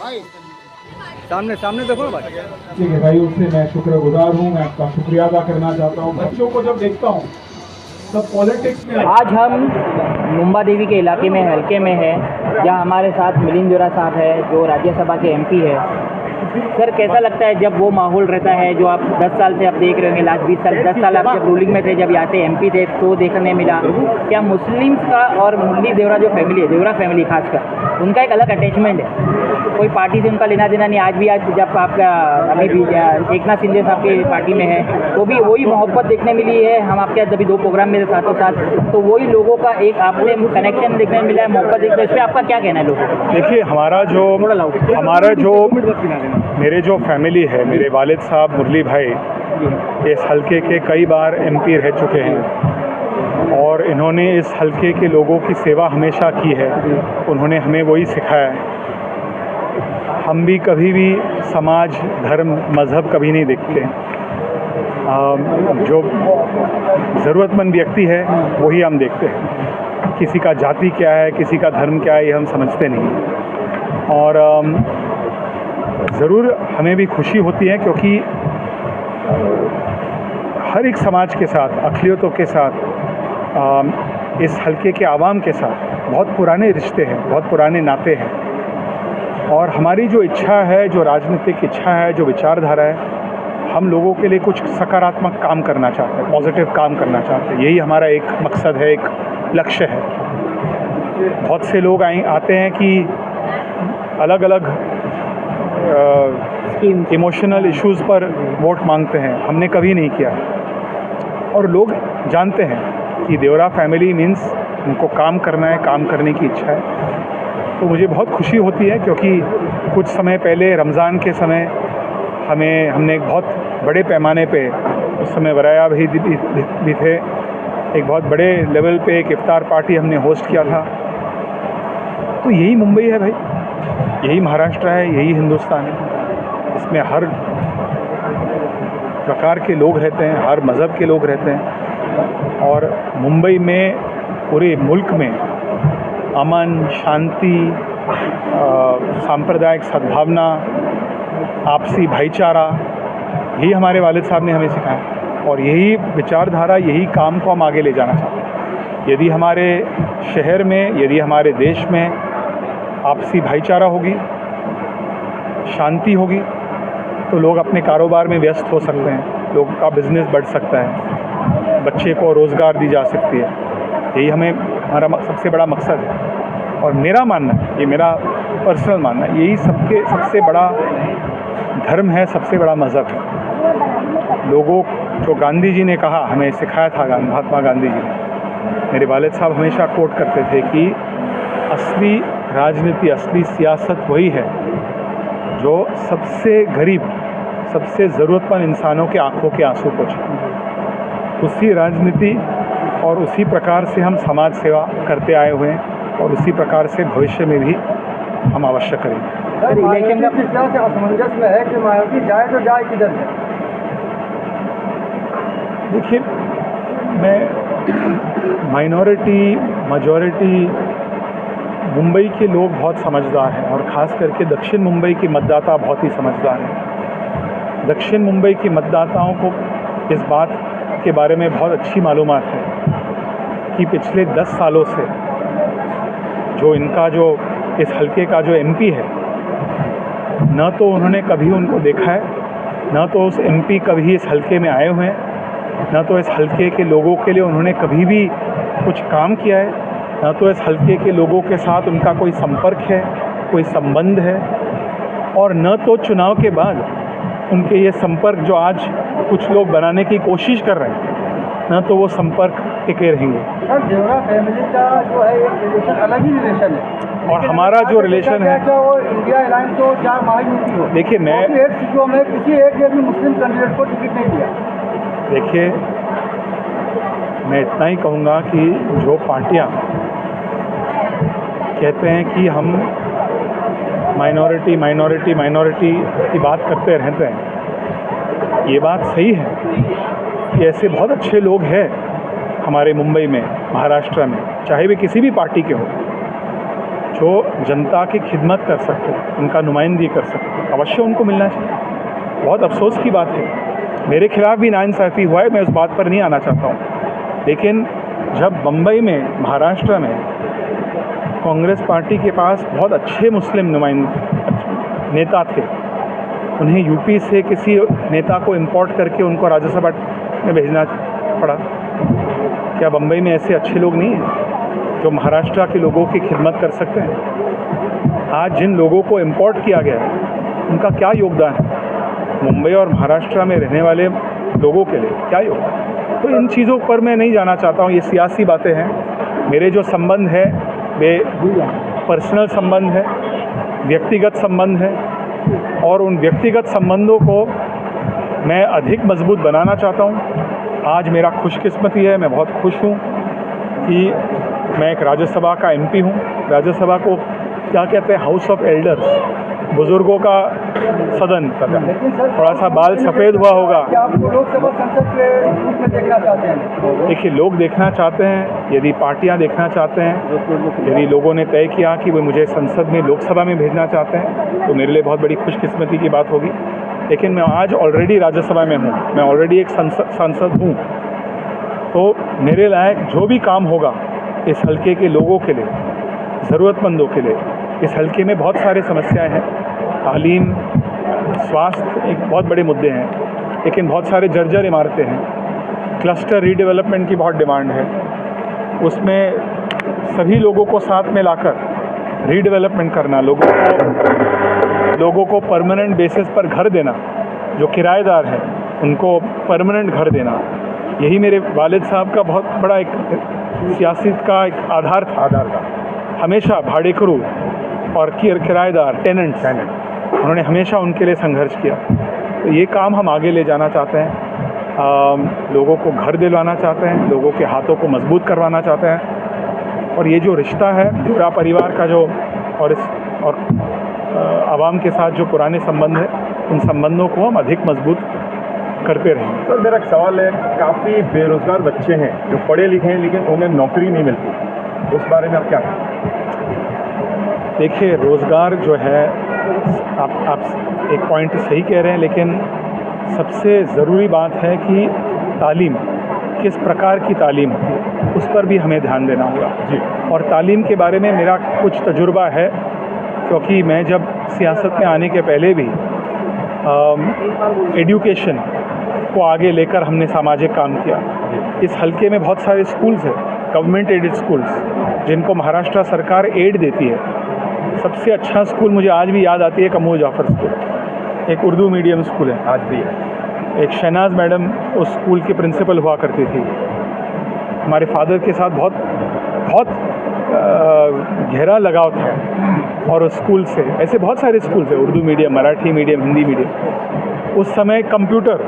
भाई सामने सामने देखो ना भाई। ठीक है भाई, उससे मैं शुक्रगुजार हूँ, मैं आपका शुक्रिया अदा करना चाहता हूँ। बच्चों को जब देखता हूँ सब पॉलिटिक्स में। आज हम मुंबा देवी के इलाके में हल्के में है, जहाँ हमारे साथ मिलिंद जोरा साहब है जो राज्यसभा के एमपी है। सर, कैसा लगता है जब वो माहौल रहता है जो आप 10 साल से आप देख रहे होंगे, लास्ट 20 साल 10 साल आप जब रूलिंग में थे, जब यहाँ से एमपी थे तो देखने मिला क्या मुस्लिम्स का और मुरली देवरा जो फैमिली है, देवरा फैमिली खासकर, उनका एक अलग अटैचमेंट है। कोई पार्टी से उनका लेना देना नहीं। आज जब आपका अभी भी एकनाथ शिंदे साहब की पार्टी में है तो भी वही मोहब्बत देखने मिली है। हम आपके अभी 2 प्रोग्राम में साथों साथ, तो वही लोगों का एक आपने कनेक्शन देखने मिला है, मोहब्बत देखने। इस पर आपका क्या कहना है लोगों को? देखिए, मेरे जो फैमिली है, मेरे वालिद साहब मुरली भाई इस हलके के कई बार एमपी रह चुके हैं और इन्होंने इस हलके के लोगों की सेवा हमेशा की है। उन्होंने हमें वही सिखाया है। हम भी कभी भी समाज, धर्म, मज़हब कभी नहीं देखते। जो ज़रूरतमंद व्यक्ति है वही हम देखते हैं। किसी का जाति क्या है, किसी का धर्म क्या है, ये हम समझते नहीं। और ज़रूर हमें भी खुशी होती है क्योंकि हर एक समाज के साथ, अक़लियतों के साथ, इस हलके के आवाम के साथ बहुत पुराने रिश्ते हैं, बहुत पुराने नाते हैं। और हमारी जो इच्छा है, जो राजनीतिक इच्छा है, जो विचारधारा है, हम लोगों के लिए कुछ सकारात्मक काम करना चाहते हैं, पॉजिटिव काम करना चाहते हैं। यही हमारा एक मकसद है, एक लक्ष्य है। बहुत से लोग आते हैं कि अलग अलग इमोशनल इश्यूज़ पर वोट मांगते हैं। हमने कभी नहीं किया। और लोग जानते हैं कि देवरा फैमिली मीन्स उनको काम करना है, काम करने की इच्छा है। तो मुझे बहुत खुशी होती है क्योंकि कुछ समय पहले रमज़ान के समय हमने एक बहुत बड़े पैमाने पे, उस समय वराया भी थे, एक बहुत बड़े लेवल पे एक इफ्तार पार्टी हमने होस्ट किया था। तो यही मुंबई है भाई, यही महाराष्ट्र है, यही हिंदुस्तान है। इसमें हर प्रकार के लोग रहते हैं, हर मज़हब के लोग रहते हैं। और मुंबई में, पूरे मुल्क में अमन, शांति, सांप्रदायिक सद्भावना, आपसी भाईचारा, यही हमारे वालिद साहब ने हमें सिखाया। और यही विचारधारा, यही काम को हम आगे ले जाना चाहते हैं। यदि हमारे शहर में, यदि हमारे देश में आपसी भाईचारा होगी, शांति होगी, तो लोग अपने कारोबार में व्यस्त हो सकते हैं, लोगों का बिज़नेस बढ़ सकता है, बच्चे को रोज़गार दी जा सकती है। यही हमारा सबसे बड़ा मकसद है। और मेरा मानना है, ये मेरा पर्सनल मानना है, यही सबसे बड़ा धर्म है, सबसे बड़ा मज़हब है। लोगों, जो गांधी जी ने कहा, हमें सिखाया था महात्मा गांधी जी ने, मेरे वालिद साहब हमेशा कोट करते थे कि असली राजनीति, असली सियासत वही है जो सबसे गरीब, सबसे ज़रूरतमंद इंसानों के आंखों के आंसू पोंछे। उसी राजनीति और उसी प्रकार से हम समाज सेवा करते आए हुए हैं और उसी प्रकार से भविष्य में भी हम अवश्य करेंगे। इलेक्शन का किस तरह से असमंजस में है कि मायावती जाए तो जाए किधर से? देखिए, मैं माइनॉरिटी, मेजॉरिटी, मुंबई के लोग बहुत समझदार हैं और ख़ास करके दक्षिण मुंबई के मतदाता बहुत ही समझदार हैं। दक्षिण मुंबई के मतदाताओं को इस बात के बारे में बहुत अच्छी मालूमात है कि पिछले 10 सालों से जो इस हलके का जो एमपी है, न तो उन्होंने कभी उनको देखा है, न तो उस एमपी कभी इस हलके में आए हुए हैं, न तो इस हलके के लोगों के लिए उन्होंने कभी भी कुछ काम किया है, न तो इस हलके के लोगों के साथ उनका कोई संपर्क है, कोई संबंध है। और न तो चुनाव के बाद उनके ये संपर्क जो आज कुछ लोग बनाने की कोशिश कर रहे हैं, न तो वो संपर्क टिके रहेंगे। सर, देवरा फैमिली का जो है एक रिलेशन, अलग ही रिलेशन है। और हमारा जो रिलेशन है, क्या वो इंडिया अलायंस हो, क्या महायुति हो, देखिए, मैं 8 सीटों में किसी एक ने भी मुस्लिम कैंडिडेट को टिकट नहीं दिया। देखिए, मैं इतना ही कहूँगा कि जो पार्टियाँ कहते हैं कि हम माइनॉरिटी की बात करते रहते हैं, ये बात सही है कि ऐसे बहुत अच्छे लोग हैं हमारे मुंबई में, महाराष्ट्र में, चाहे वे किसी भी पार्टी के हों, जो जनता की खिदमत कर सकते हैं, उनका नुमाइंदगी कर सकते हैं, अवश्य उनको मिलना चाहिए। बहुत अफसोस की बात है, मेरे खिलाफ भी नाइंसाफ़ी हुआ है, मैं उस बात पर नहीं आना चाहता हूँ। लेकिन जब बम्बई में, महाराष्ट्र में कांग्रेस पार्टी के पास बहुत अच्छे मुस्लिम नुमाइंदे नेता थे, उन्हें यूपी से किसी नेता को इंपोर्ट करके उनको राज्यसभा में भेजना पड़ा। क्या बम्बई में ऐसे अच्छे लोग नहीं हैं जो महाराष्ट्र के लोगों की खिदमत कर सकते हैं? आज जिन लोगों को इंपोर्ट किया गया है, उनका क्या योगदान है मुंबई और महाराष्ट्र में रहने वाले लोगों के लिए? क्या योगदान? तो इन चीज़ों पर मैं नहीं जाना चाहता हूँ, ये सियासी बातें हैं। मेरे जो संबंध है वे पर्सनल संबंध है, व्यक्तिगत संबंध है, और उन व्यक्तिगत संबंधों को मैं अधिक मजबूत बनाना चाहता हूँ। आज मेरा खुशकिस्मती है, मैं बहुत खुश हूँ कि मैं एक राज्यसभा का एमपी हूँ। राज्यसभा को क्या कहते हैं? हाउस ऑफ एल्डर्स, बुजुर्गों का सदन। थोड़ा सा बाल सफ़ेद हुआ होगा। क्या आप लोकसभा संसद के रूप में देखना चाहते हैं? देखिए, लोग देखना चाहते हैं, यदि पार्टियां देखना चाहते हैं, यदि लोगों ने तय किया कि वो मुझे संसद में, लोकसभा में भेजना चाहते हैं, तो मेरे लिए बहुत बड़ी खुशकिस्मती की बात होगी। लेकिन मैं आज ऑलरेडी राज्यसभा में हूँ, मैं ऑलरेडी एक सांसद हूँ, तो मेरे लायक जो भी काम होगा इस हल्के के लोगों के लिए, ज़रूरतमंदों के लिए, इस हल्के में बहुत सारे समस्याएं हैं। तालीम, स्वास्थ्य एक बहुत बड़े मुद्दे हैं, लेकिन बहुत सारे जर्जर इमारतें हैं। क्लस्टर रीडेवलपमेंट की बहुत डिमांड है, उसमें सभी लोगों को साथ में लाकर रीडेवलपमेंट करना, लोगों को परमानेंट बेसिस पर घर देना, जो किराएदार हैं उनको परमानेंट घर देना, यही मेरे वालिद साहब का बहुत बड़ा एक सियासत का एक आधार था। हमेशा भाड़ेकरू और किराएदार, टेनेंट्स, उन्होंने हमेशा उनके लिए संघर्ष किया। तो ये काम हम आगे ले जाना चाहते हैं, लोगों को घर दिलवाना चाहते हैं, लोगों के हाथों को मजबूत करवाना चाहते हैं। और ये जो रिश्ता है पूरा परिवार का, जो और आवाम के साथ जो पुराने संबंध है, उन संबंधों को हम अधिक मजबूत करते रहें। सर, मेरा एक सवाल है, काफ़ी बेरोज़गार बच्चे हैं जो पढ़े लिखे हैं लेकिन उन्हें नौकरी नहीं मिलती, उस बारे में आप क्या कहें? देखिए, रोज़गार जो है, आप एक पॉइंट सही कह रहे हैं, लेकिन सबसे ज़रूरी बात है कि तालीम, किस प्रकार की तालीम होती है, उस पर भी हमें ध्यान देना होगा जी। और तालीम के बारे में मेरा कुछ तजुर्बा है, क्योंकि मैं जब सियासत में आने के पहले भी एजुकेशन को आगे लेकर हमने सामाजिक काम किया। इस हल्के में बहुत सारे स्कूल्स हैं, गवर्नमेंट एडेड स्कूल्स, जिनको महाराष्ट्र सरकार एड देती है। सबसे अच्छा स्कूल मुझे आज भी याद आती है कमोह जाफर स्कूल, एक उर्दू मीडियम स्कूल है, आज भी है। एक शहनाज मैडम उस स्कूल की प्रिंसिपल हुआ करती थी। हमारे फादर के साथ बहुत गहरा लगाव था, और उस स्कूल से, ऐसे बहुत सारे स्कूल थे, Urdu medium, Marathi medium, Hindi medium. उस समय कंप्यूटर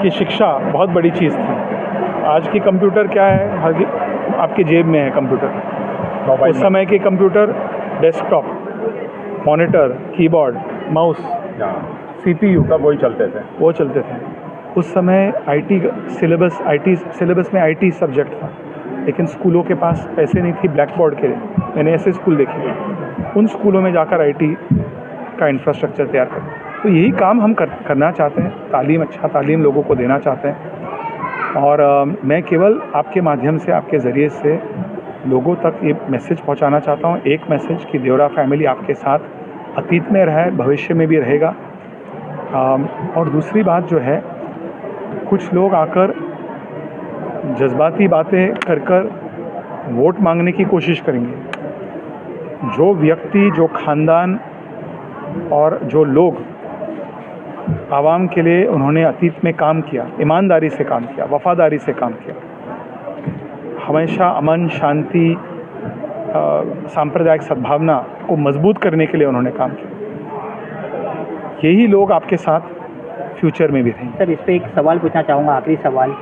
की शिक्षा बहुत बड़ी चीज़ थी। आज की कंप्यूटर क्या है? आपके जेब में है कंप्यूटर। उस समय के computer desktop, monitor, keyboard, mouse, CPU, सब वही चलते थे। उस समय IT सिलेबस में IT सब्जेक्ट था, लेकिन स्कूलों के पास पैसे नहीं थी ब्लैक बोर्ड के लिए। मैंने ऐसे स्कूल देखे, उन स्कूलों में जाकर IT का इंफ्रास्ट्रक्चर तैयार करें। तो यही काम हम करना चाहते हैं, तालीम, अच्छा तालीम लोगों को देना चाहते हैं। और मैं केवल आपके माध्यम से, आपके ज़रिए से लोगों तक ये मैसेज पहुंचाना चाहता हूं, एक मैसेज कि देवरा फैमिली आपके साथ अतीत में रहा है, भविष्य में भी रहेगा। और दूसरी बात जो है, कुछ लोग आकर जज्बाती बातें कर वोट मांगने की कोशिश करेंगे। जो व्यक्ति, जो ख़ानदान और जो लोग आवाम के लिए उन्होंने अतीत में काम किया, ईमानदारी से काम किया, वफ़ादारी से काम किया, हमेशा अमन, शांति, सांप्रदायिक सद्भावना को मजबूत करने के लिए उन्होंने काम किया, यही लोग आपके साथ फ्यूचर में भी रहेंगे। सर, इस पर एक सवाल पूछना चाहूँगा, आखिरी सवाल।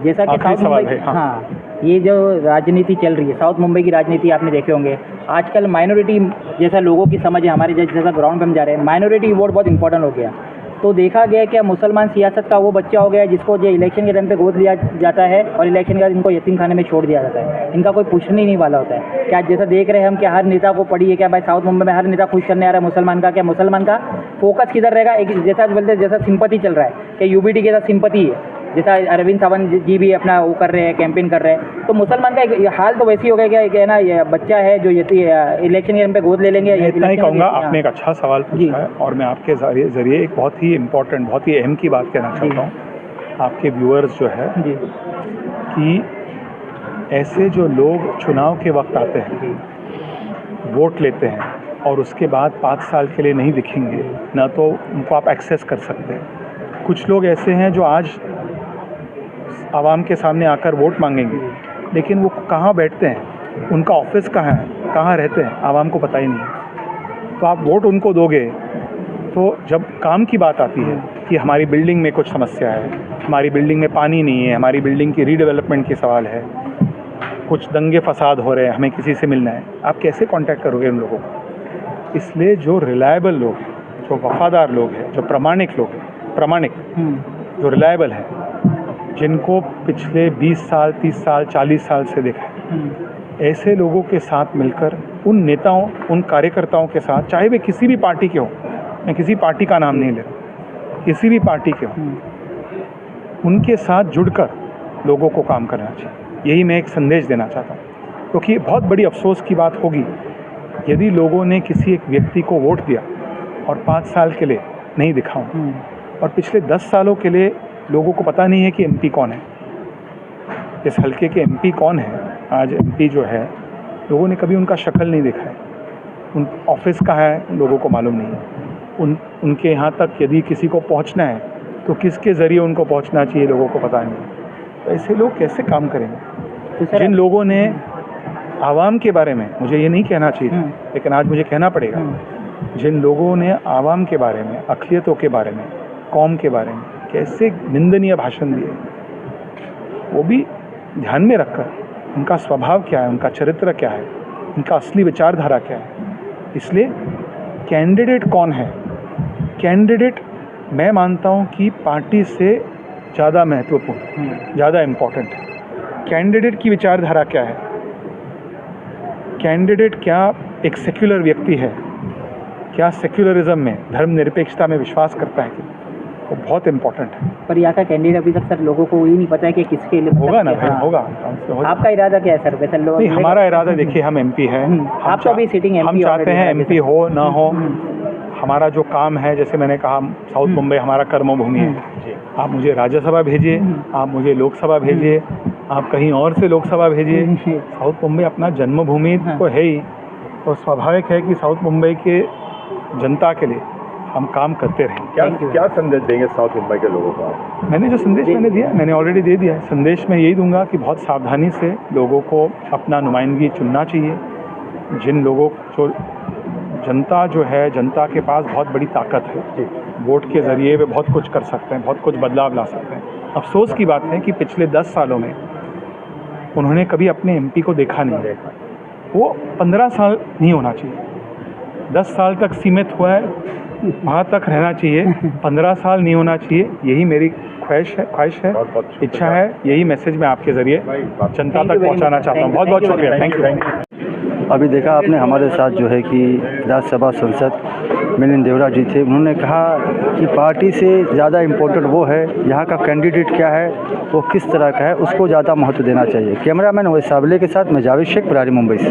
जैसा कि आखिरी सवाल है, हाँ, ये जो राजनीति चल रही है, साउथ मुंबई की राजनीति आपने देखे होंगे, आजकल माइनॉरिटी जैसा लोगों की समझ है, हमारे जैसा ग्राउंड पे हम जा रहे हैं, माइनॉरिटी वोट बहुत इंपॉर्टेंट हो गया। तो देखा गया कि मुसलमान सियासत का वो बच्चा हो गया जिसको जो इलेक्शन के टाइम पे गोद लिया जाता है और इलेक्शन के बाद इनको यतीम खाने में छोड़ दिया जाता है, इनका कोई पूछने ही नहीं वाला होता है। क्या जैसा देख रहे हैं हम कि हर नेता को पड़ी है क्या भाई, साउथ मुंबई में हर नेता खुश करने आ रहा है मुसलमान का, क्या मुसलमान का फोकस किधर रहेगा? एक जैसा बोलते हैं जैसा सिंपति चल रहा है कि यूबीटी के साथ सिंपति है, जैसा अरविंद सावंत जी भी अपना वो कर रहे हैं, कैंपेन कर रहे हैं, तो मुसलमान का एक हाल तो वैसे ही हो गया कि ना ये बच्चा है जो इलेक्शन के टाइम पे गोद ले लेंगे। मैं इतना ही कहूँगा, आपने एक अच्छा सवाल पूछा है और मैं आपके ज़रिए एक बहुत ही इम्पोर्टेंट, बहुत ही अहम की बात कहना चाहता हूँ आपके व्यूअर्स जो है जी, कि ऐसे जो लोग चुनाव के वक्त आते हैं, वोट लेते हैं और उसके बाद 5 साल के लिए नहीं दिखेंगे, ना तो उनको आप एक्सेस कर सकते हैं। कुछ लोग ऐसे हैं जो आज आवाम के सामने आकर वोट मांगेंगे, लेकिन वो कहाँ बैठते हैं, उनका ऑफिस कहाँ है, कहाँ रहते हैं, आवाम को पता ही नहीं है। तो आप वोट उनको दोगे तो जब काम की बात आती है कि हमारी बिल्डिंग में कुछ समस्या है, हमारी बिल्डिंग में पानी नहीं है, हमारी बिल्डिंग की रीडेवलपमेंट की सवाल है, कुछ दंगे फसाद हो रहे हैं, हमें किसी से मिलना है, आप कैसे कांटेक्ट करोगे उन लोगों को? इसलिए जो रिलायबल लोग हैं, जो वफादार लोग हैं, जो प्रामाणिक लोग हैं, प्रामाणिक जो रिलायबल है, जिनको पिछले 20 साल 30 साल 40 साल से देखा है, ऐसे लोगों के साथ मिलकर उन नेताओं, उन कार्यकर्ताओं के साथ, चाहे वे किसी भी पार्टी के हों, मैं किसी पार्टी का नाम नहीं ले रहा, किसी भी पार्टी के हों, उनके साथ जुड़कर लोगों को काम करना चाहिए। यही मैं एक संदेश देना चाहता हूँ, क्योंकि बहुत बड़ी अफसोस की बात होगी यदि लोगों ने किसी एक व्यक्ति को वोट दिया और 5 साल के लिए नहीं दिखा और पिछले 10 सालों के लिए लोगों को पता नहीं है कि एमपी कौन है, इस हल्के के एमपी कौन है। आज एमपी जो है, लोगों ने कभी उनका शक्ल नहीं देखा है, उन ऑफिस कहाँ है लोगों को मालूम नहीं है, उनके यहाँ तक यदि किसी को पहुँचना है तो किसके ज़रिए उनको पहुँचना चाहिए लोगों को पता नहीं। तो ऐसे लोग कैसे काम करेंगे? जिन लोगों ने आवाम के बारे में, मुझे ये नहीं कहना चाहिए लेकिन आज मुझे कहना पड़ेगा, जिन लोगों ने आवाम के बारे में, अक़लियतों के बारे में, कौम के बारे में कैसे निंदनीय भाषण दिए, वो भी ध्यान में रखकर उनका स्वभाव क्या है, उनका चरित्र क्या है, उनका असली विचारधारा क्या है। इसलिए कैंडिडेट कौन है, कैंडिडेट मैं मानता हूँ कि पार्टी से ज़्यादा महत्वपूर्ण, ज़्यादा इम्पोर्टेंट है। कैंडिडेट की विचारधारा क्या है, कैंडिडेट क्या एक सेक्युलर व्यक्ति है, क्या सेक्युलरिज्म में, धर्मनिरपेक्षता में विश्वास करता है, कि वो बहुत इम्पोर्टेंट है। पर यहाँ का कैंडिडेट अभी तक सर लोगों को ये नहीं पता है कि किसके लिए होगा ना भाई, होगा। आपका इरादा क्या है सर? वैसे लोग, नहीं, हमारा इरादा देखिए, हम एमपी हैं, आप तो अभी सिटिंग एमपी, हम चाहते हैं एमपी हो ना हो, हमारा जो काम है, जैसे मैंने कहा, साउथ मुंबई हमारा कर्मभूमि है। आप मुझे राज्यसभा भेजिए, आप मुझे लोकसभा भेजिए, आप कहीं और से लोकसभा भेजिए, साउथ मुंबई अपना जन्मभूमि तो है ही, और स्वाभाविक है कि साउथ मुंबई के जनता के लिए हम काम करते रहें। क्या संदेश देंगे साउथ मुंबई के लोगों को आप? मैंने जो संदेश मैंने दिया, मैंने ऑलरेडी दे दिया है। संदेश मैं यही दूंगा कि बहुत सावधानी से लोगों को अपना नुमाइंदगी चुनना चाहिए। जिन लोगों जो जनता जो है, जनता के पास बहुत बड़ी ताकत है, वोट के ज़रिए वे बहुत कुछ कर सकते हैं, बहुत कुछ बदलाव ला सकते हैं। अफसोस की बात है कि पिछले 10 सालों में उन्होंने कभी अपने एमपी को देखा नहीं। वो 15 साल नहीं होना चाहिए, 10 साल तक सीमित हुआ है, वहाँ तक रहना चाहिए, 15 साल नहीं होना चाहिए। यही मेरी ख्वाहिश है, इच्छा है। यही मैसेज मैं आपके ज़रिए जनता तक पहुँचाना चाहता हूँ। बहुत बहुत शुक्रिया, थैंक यू। अभी देखा आपने हमारे साथ जो है कि राज्यसभा सांसद मिलिंद देवरा जी थे। उन्होंने कहा कि पार्टी से ज़्यादा इम्पोर्टेंट वो है, यहाँ का कैंडिडेट क्या है, वो किस तरह का है, उसको ज़्यादा महत्व देना चाहिए। कैमरामैन वैसावले के साथ मैं जावेद शेख, बरारी, मुंबई से।